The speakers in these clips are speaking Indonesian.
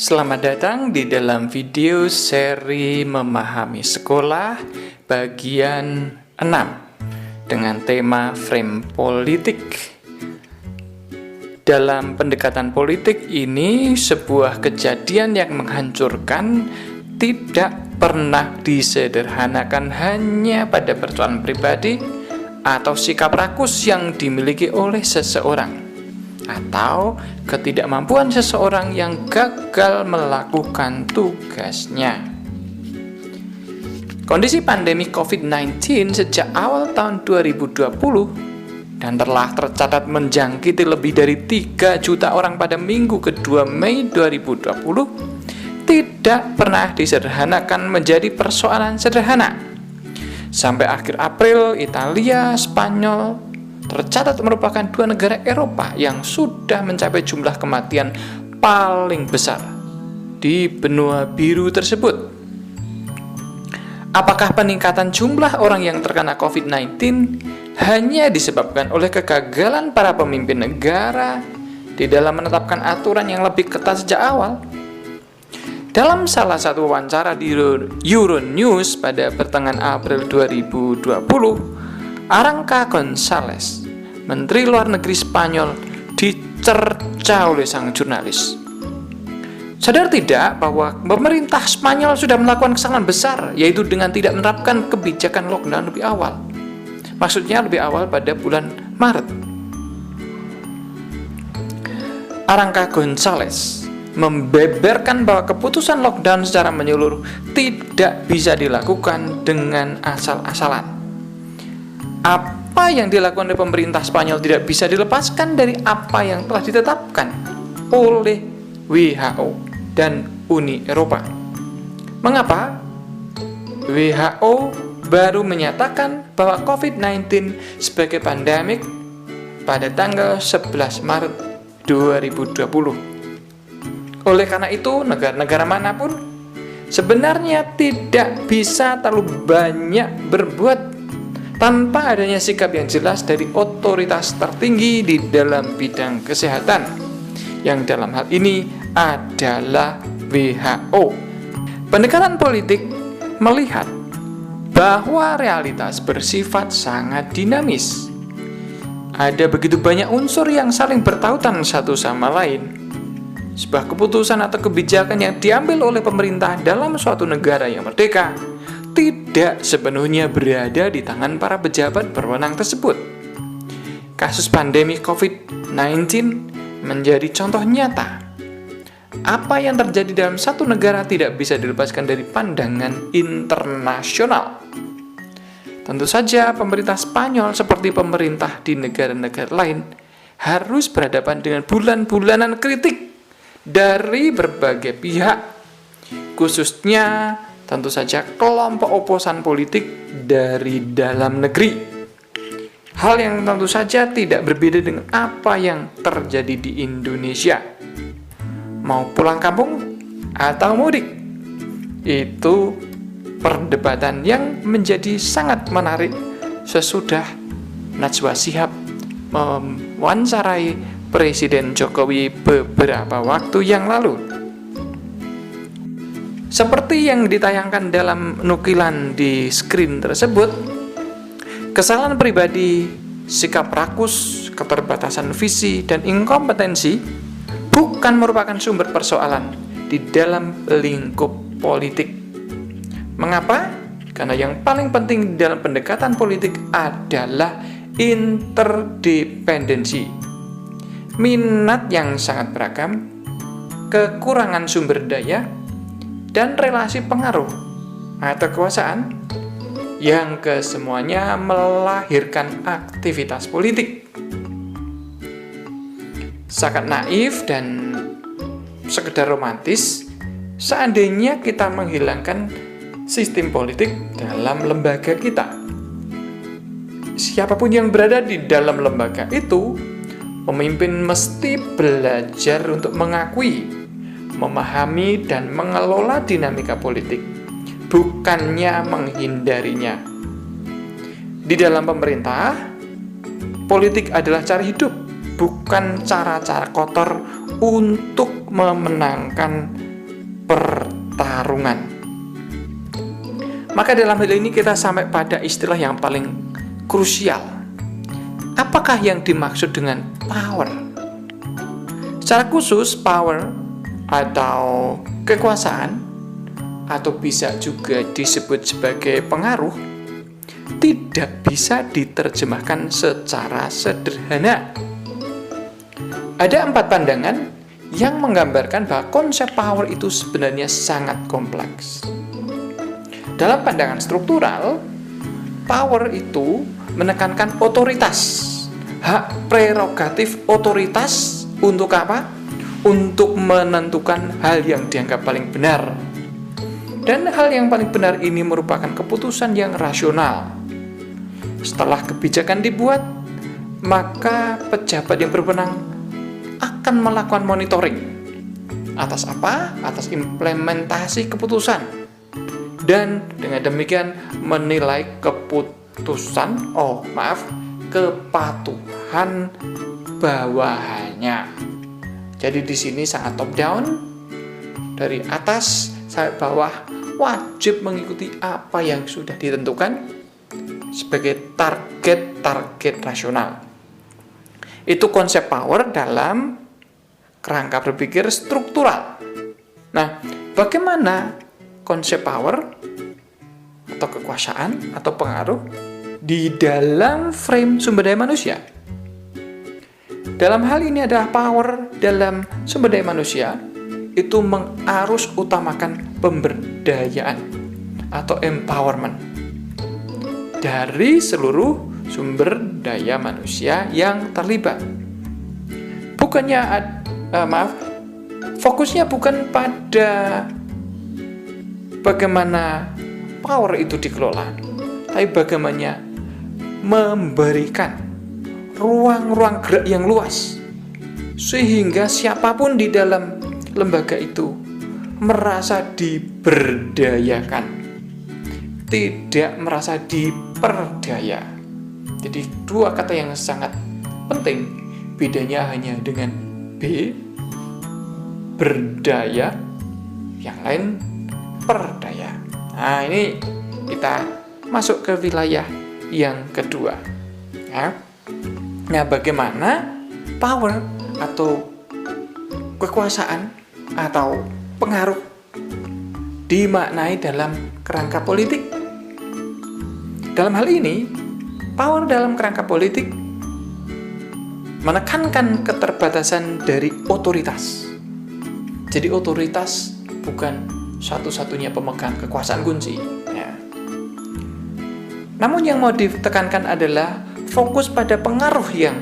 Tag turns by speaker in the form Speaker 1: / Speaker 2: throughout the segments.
Speaker 1: Selamat datang di dalam video seri Memahami Sekolah bagian 6 dengan tema frame politik. Dalam pendekatan politik ini, sebuah kejadian yang menghancurkan tidak pernah disederhanakan hanya pada persoalan pribadi atau sikap rakus yang dimiliki oleh seseorang, atau ketidakmampuan seseorang yang gagal melakukan tugasnya. Kondisi pandemi COVID-19 sejak awal tahun 2020 dan telah tercatat menjangkiti lebih dari 3 juta orang pada minggu kedua Mei 2020 tidak pernah disederhanakan menjadi persoalan sederhana. Sampai akhir April, Italia, Spanyol tercatat merupakan 2 negara Eropa yang sudah mencapai jumlah kematian paling besar di benua biru tersebut. Apakah peningkatan jumlah orang yang terkena COVID-19 hanya disebabkan oleh kegagalan para pemimpin negara di dalam menetapkan aturan yang lebih ketat sejak awal? Dalam salah satu wawancara di Euronews pada pertengahan April 2020, Arantxa González, Menteri Luar Negeri Spanyol, dicerca oleh sang jurnalis. Sadar tidak bahwa pemerintah Spanyol sudah melakukan kesalahan besar, yaitu dengan tidak menerapkan kebijakan lockdown lebih awal. Maksudnya lebih awal pada bulan Maret. Arantxa González membeberkan bahwa keputusan lockdown secara menyeluruh tidak bisa dilakukan dengan asal-asalan. Apa yang dilakukan oleh pemerintah Spanyol tidak bisa dilepaskan dari apa yang telah ditetapkan oleh WHO dan Uni Eropa. Mengapa? WHO baru menyatakan bahwa COVID-19 sebagai pandemik pada tanggal 11 Maret 2020. Oleh karena itu, negara-negara manapun sebenarnya tidak bisa terlalu banyak berbuat tanpa adanya sikap yang jelas dari otoritas tertinggi di dalam bidang kesehatan, yang dalam hal ini adalah WHO. Pendekatan politik melihat bahwa realitas bersifat sangat dinamis. Ada begitu banyak unsur yang saling bertautan satu sama lain. Sebuah keputusan atau kebijakan yang diambil oleh pemerintah dalam suatu negara yang merdeka tidak sepenuhnya berada di tangan para pejabat berwenang tersebut. Kasus pandemi COVID-19 menjadi contoh nyata. Apa yang terjadi dalam satu negara tidak bisa dilepaskan dari pandangan internasional. Tentu saja pemerintah Spanyol seperti pemerintah di negara-negara lain harus berhadapan dengan bulan-bulanan kritik dari berbagai pihak, khususnya tentu saja kelompok oposan politik dari dalam negeri. Hal yang tentu saja tidak berbeda dengan apa yang terjadi di Indonesia. Mau pulang kampung atau mudik, itu perdebatan yang menjadi sangat menarik sesudah Najwa Shihab mewawancarai Presiden Jokowi beberapa waktu yang lalu. Seperti yang ditayangkan dalam nukilan di screen tersebut, kesalahan pribadi, sikap rakus, keterbatasan visi, dan inkompetensi bukan merupakan sumber persoalan di dalam lingkup politik. Mengapa? Karena yang paling penting dalam pendekatan politik adalah interdependensi. Minat yang sangat beragam, kekurangan sumber daya, dan relasi pengaruh atau kekuasaan yang kesemuanya melahirkan aktivitas politik. Sangat naif dan sekedar romantis seandainya kita menghilangkan sistem politik dalam lembaga kita. Siapapun yang berada di dalam lembaga itu, pemimpin mesti belajar untuk mengakui, memahami, dan mengelola dinamika politik, bukannya menghindarinya. Di dalam pemerintah, politik adalah cara hidup, bukan cara-cara kotor untuk memenangkan pertarungan. Maka dalam hal ini kita sampai pada istilah yang paling krusial. Apakah yang dimaksud dengan power? Secara khusus, power atau kekuasaan, atau bisa juga disebut sebagai pengaruh, tidak bisa diterjemahkan secara sederhana. Ada 4 pandangan yang menggambarkan bahwa konsep power itu sebenarnya sangat kompleks. Dalam pandangan struktural, power itu menekankan otoritas, hak prerogatif otoritas untuk apa? Untuk menentukan hal yang dianggap paling benar. Dan hal yang paling benar ini merupakan keputusan yang rasional. Setelah kebijakan dibuat, maka pejabat yang berwenang akan melakukan monitoring. Atas apa? Atas implementasi keputusan. Dan dengan demikian menilai kepatuhan bawahannya. Jadi di sini sangat top down, dari atas sampai bawah wajib mengikuti apa yang sudah ditentukan sebagai target rasional. Itu konsep power dalam kerangka berpikir struktural. Nah, bagaimana konsep power atau kekuasaan atau pengaruh di dalam frame sumber daya manusia? Dalam hal ini adalah power dalam sumber daya manusia itu mengarus utamakan pemberdayaan atau empowerment dari seluruh sumber daya manusia yang terlibat. Fokusnya bukan pada bagaimana power itu dikelola, tapi bagaimana memberikan ruang-ruang gerak yang luas sehingga siapapun di dalam lembaga itu merasa diberdayakan, tidak merasa diperdaya. Jadi 2 kata yang sangat penting, bedanya hanya dengan B, berdaya, yang lain perdaya. Nah, ini kita masuk ke wilayah yang kedua. Ya. Nah, bagaimana power atau kekuasaan atau pengaruh dimaknai dalam kerangka politik? Dalam hal ini, power dalam kerangka politik menekankan keterbatasan dari otoritas. Jadi otoritas bukan satu-satunya pemegang kekuasaan kunci. Ya. Namun yang mau ditekankan adalah fokus pada pengaruh yang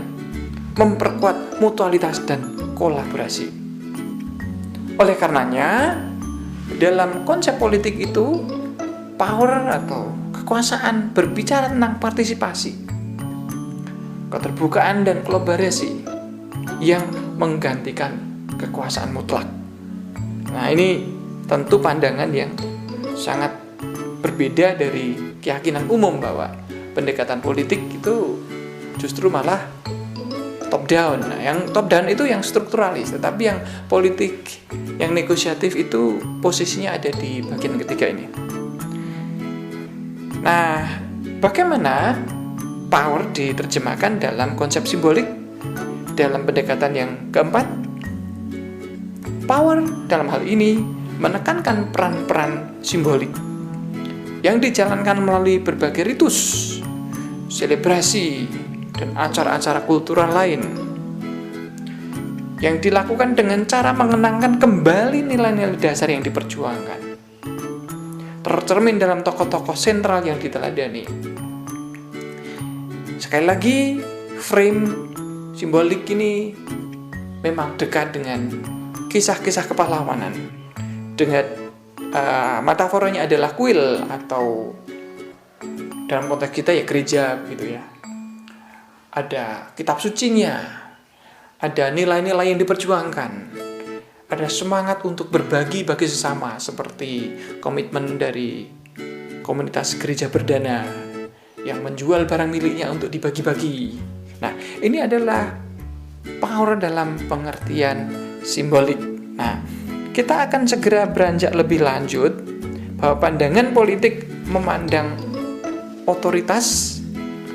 Speaker 1: memperkuat mutualitas dan kolaborasi. Oleh karenanya, dalam konsep politik itu, power atau kekuasaan berbicara tentang partisipasi, keterbukaan dan kolaborasi yang menggantikan kekuasaan mutlak. Nah, ini tentu pandangan yang sangat berbeda dari keyakinan umum bahwa pendekatan politik itu justru malah top down. Nah, yang top down itu yang strukturalis, tetapi yang politik, yang negosiatif itu posisinya ada di bagian ketiga ini. Nah, bagaimana power diterjemahkan dalam konsep simbolik dalam pendekatan yang keempat? Power dalam hal ini menekankan peran-peran simbolik yang dijalankan melalui berbagai ritus, selebrasi, dan acara-acara kultural lain yang dilakukan dengan cara mengenangkan kembali nilai-nilai dasar yang diperjuangkan, tercermin dalam tokoh-tokoh sentral yang diteladani. Sekali lagi, frame simbolik ini memang dekat dengan kisah-kisah kepahlawanan. Dengan metaforanya adalah kuil, atau dalam konteks kita ya gereja gitu ya. Ada kitab sucinya, ada nilai-nilai yang diperjuangkan, ada semangat untuk berbagi bagi sesama, seperti komitmen dari komunitas gereja berdana yang menjual barang miliknya untuk dibagi-bagi. Nah, ini adalah power dalam pengertian simbolik. Nah, kita akan segera beranjak lebih lanjut bahwa pandangan politik memandang otoritas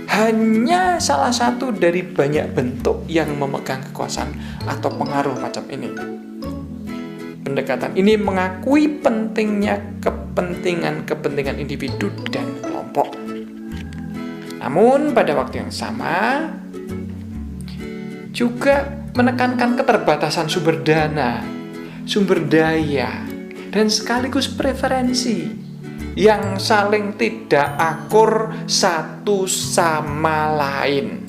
Speaker 1: hanya salah satu dari banyak bentuk yang memegang kekuasaan atau pengaruh macam ini. Pendekatan ini mengakui pentingnya kepentingan individu dan kelompok. Namun pada waktu yang sama juga menekankan keterbatasan sumber dana, sumber daya, dan sekaligus preferensi yang saling tidak akur satu sama lain.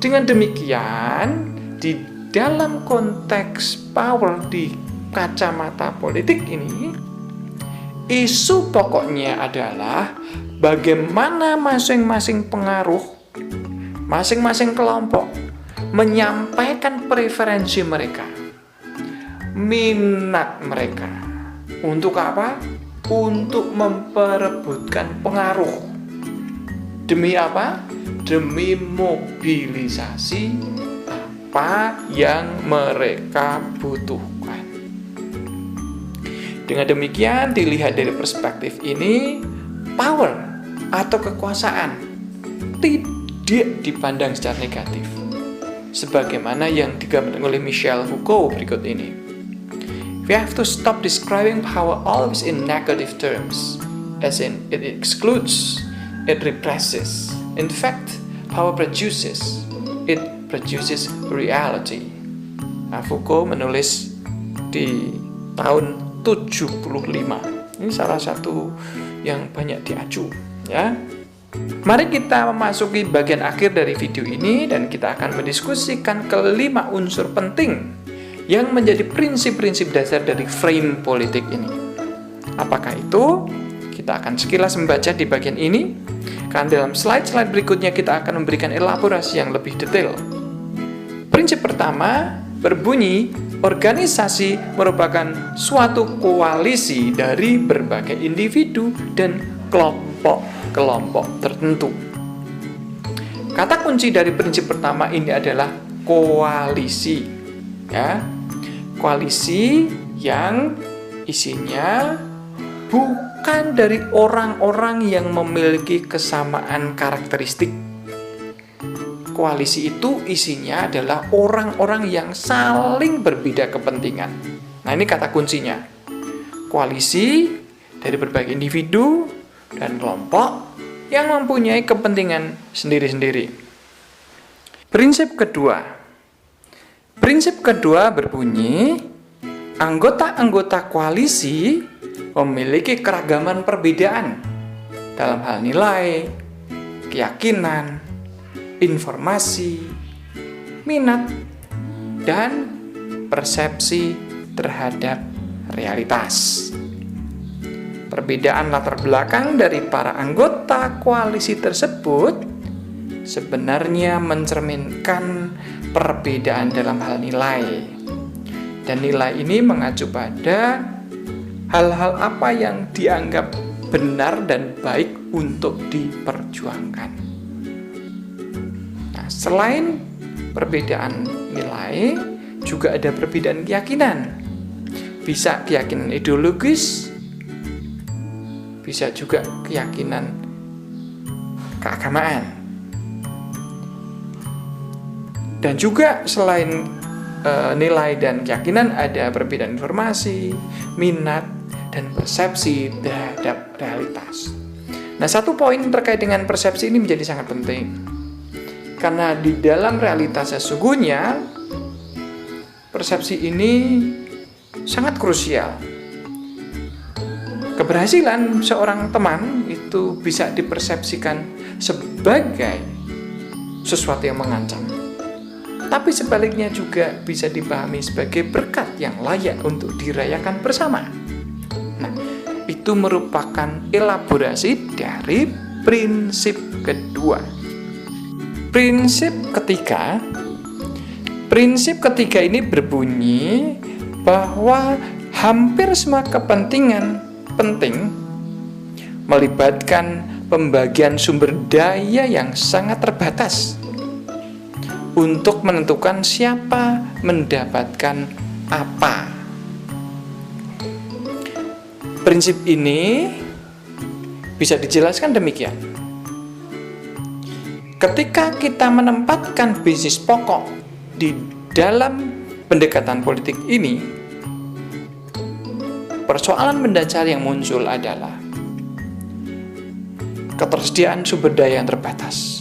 Speaker 1: Dengan demikian, di dalam konteks power di kacamata politik ini, isu pokoknya adalah bagaimana masing-masing pengaruh, masing-masing kelompok menyampaikan preferensi mereka, minat mereka. Untuk apa? Untuk memperebutkan pengaruh. Demi apa? Demi mobilisasi apa yang mereka butuhkan. Dengan demikian, dilihat dari perspektif ini, power atau kekuasaan tidak dipandang secara negatif, sebagaimana yang digambarkan oleh Michel Foucault berikut ini. We have to stop describing power always in negative terms, as in it excludes, it represses. In fact, power produces, it produces reality. Foucault menulis di tahun 75. Ini salah satu yang banyak diacu, ya. Mari kita memasuki bagian akhir dari video ini dan kita akan mendiskusikan kelima unsur penting yang menjadi prinsip-prinsip dasar dari frame politik ini. Apakah itu? Kita akan sekilas membaca di bagian ini, karena dalam slide-slide berikutnya kita akan memberikan elaborasi yang lebih detail. Prinsip pertama berbunyi, organisasi merupakan suatu koalisi dari berbagai individu dan kelompok-kelompok tertentu. Kata kunci dari prinsip pertama ini adalah koalisi. Ya, koalisi yang isinya bukan dari orang-orang yang memiliki kesamaan karakteristik. Koalisi itu isinya adalah orang-orang yang saling berbeda kepentingan. Nah, ini kata kuncinya. Koalisi dari berbagai individu dan kelompok yang mempunyai kepentingan sendiri-sendiri. Prinsip kedua berbunyi, anggota-anggota koalisi memiliki keragaman perbedaan dalam hal nilai, keyakinan, informasi, minat, dan persepsi terhadap realitas. Perbedaan latar belakang dari para anggota koalisi tersebut sebenarnya mencerminkan perbedaan dalam hal nilai. Dan nilai ini mengacu pada hal-hal apa yang dianggap benar dan baik untuk diperjuangkan. Nah, selain perbedaan nilai, juga ada perbedaan keyakinan. Bisa keyakinan ideologis, bisa juga keyakinan keagamaan. Dan juga selain nilai dan keyakinan, ada perbedaan informasi, minat, dan persepsi terhadap realitas. Nah, satu poin terkait dengan persepsi ini menjadi sangat penting. Karena di dalam realitas sesungguhnya, persepsi ini sangat krusial. Keberhasilan seorang teman itu bisa dipersepsikan sebagai sesuatu yang mengancam. Tapi sebaliknya juga bisa dipahami sebagai berkat yang layak untuk dirayakan bersama. Nah, itu merupakan elaborasi dari prinsip kedua. Prinsip ketiga ini berbunyi bahwa hampir semua kepentingan penting melibatkan pembagian sumber daya yang sangat terbatas untuk menentukan siapa mendapatkan apa. Prinsip ini bisa dijelaskan demikian. Ketika kita menempatkan bisnis pokok di dalam pendekatan politik ini, persoalan mendasar yang muncul adalah ketersediaan sumber daya yang terbatas.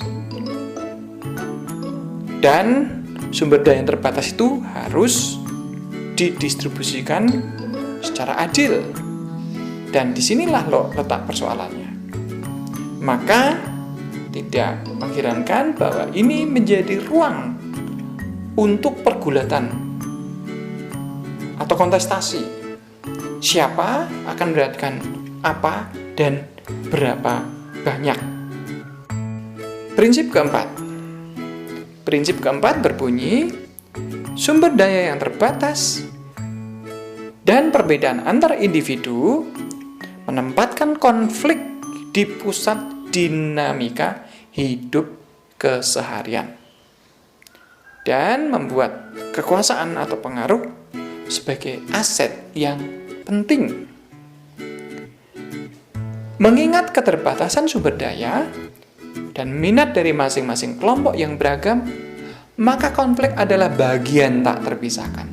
Speaker 1: Dan sumber daya yang terbatas itu harus didistribusikan secara adil. Dan disinilah letak persoalannya. Maka tidak mengherankan bahwa ini menjadi ruang untuk pergulatan atau kontestasi. Siapa akan mendapatkan apa dan berapa banyak. Prinsip keempat berbunyi, sumber daya yang terbatas dan perbedaan antar individu menempatkan konflik di pusat dinamika hidup keseharian dan membuat kekuasaan atau pengaruh sebagai aset yang penting. Mengingat keterbatasan sumber daya dan minat dari masing-masing kelompok yang beragam, maka konflik adalah bagian tak terpisahkan.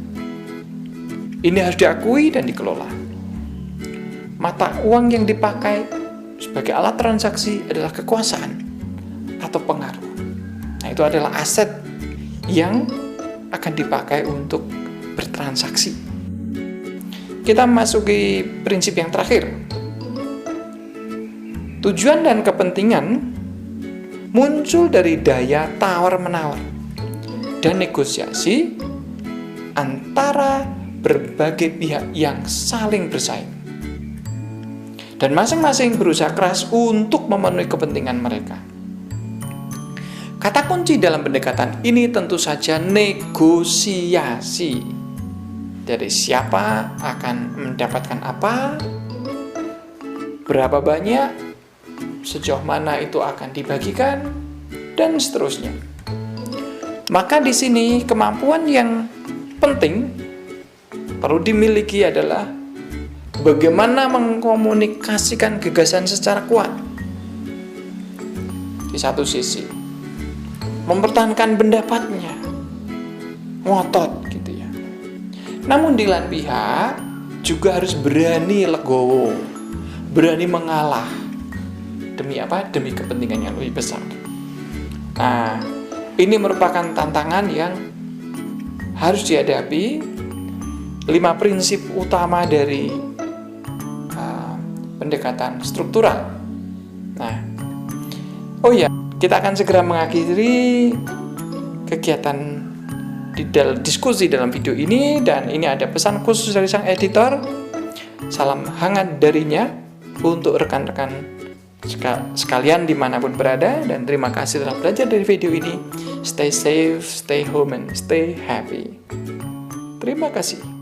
Speaker 1: Ini harus diakui dan dikelola. Mata uang yang dipakai sebagai alat transaksi adalah kekuasaan atau pengaruh. Nah, itu adalah aset yang akan dipakai untuk bertransaksi. Kita memasuki prinsip yang terakhir. Tujuan dan kepentingan muncul dari daya tawar-menawar dan negosiasi antara berbagai pihak yang saling bersaing. Dan masing-masing berusaha keras untuk memenuhi kepentingan mereka. Kata kunci dalam pendekatan ini tentu saja negosiasi. Dari siapa akan mendapatkan apa, berapa banyak, sejauh mana itu akan dibagikan, dan seterusnya. Maka di sini kemampuan yang penting perlu dimiliki adalah bagaimana mengkomunikasikan gagasan secara kuat. Di satu sisi, mempertahankan pendapatnya, ngotot gitu ya. Namun di lain pihak juga harus berani legowo, berani mengalah. Demi apa? Demi kepentingan yang lebih besar. Nah, ini merupakan tantangan yang harus dihadapi. 5 prinsip utama dari pendekatan struktural. Nah, kita akan segera mengakhiri kegiatan diskusi dalam video ini, dan ini ada pesan khusus dari sang editor. Salam hangat darinya untuk rekan-rekan sekalian dimanapun berada, dan terima kasih telah belajar dari video ini. Stay safe, stay home, and stay happy. Terima kasih.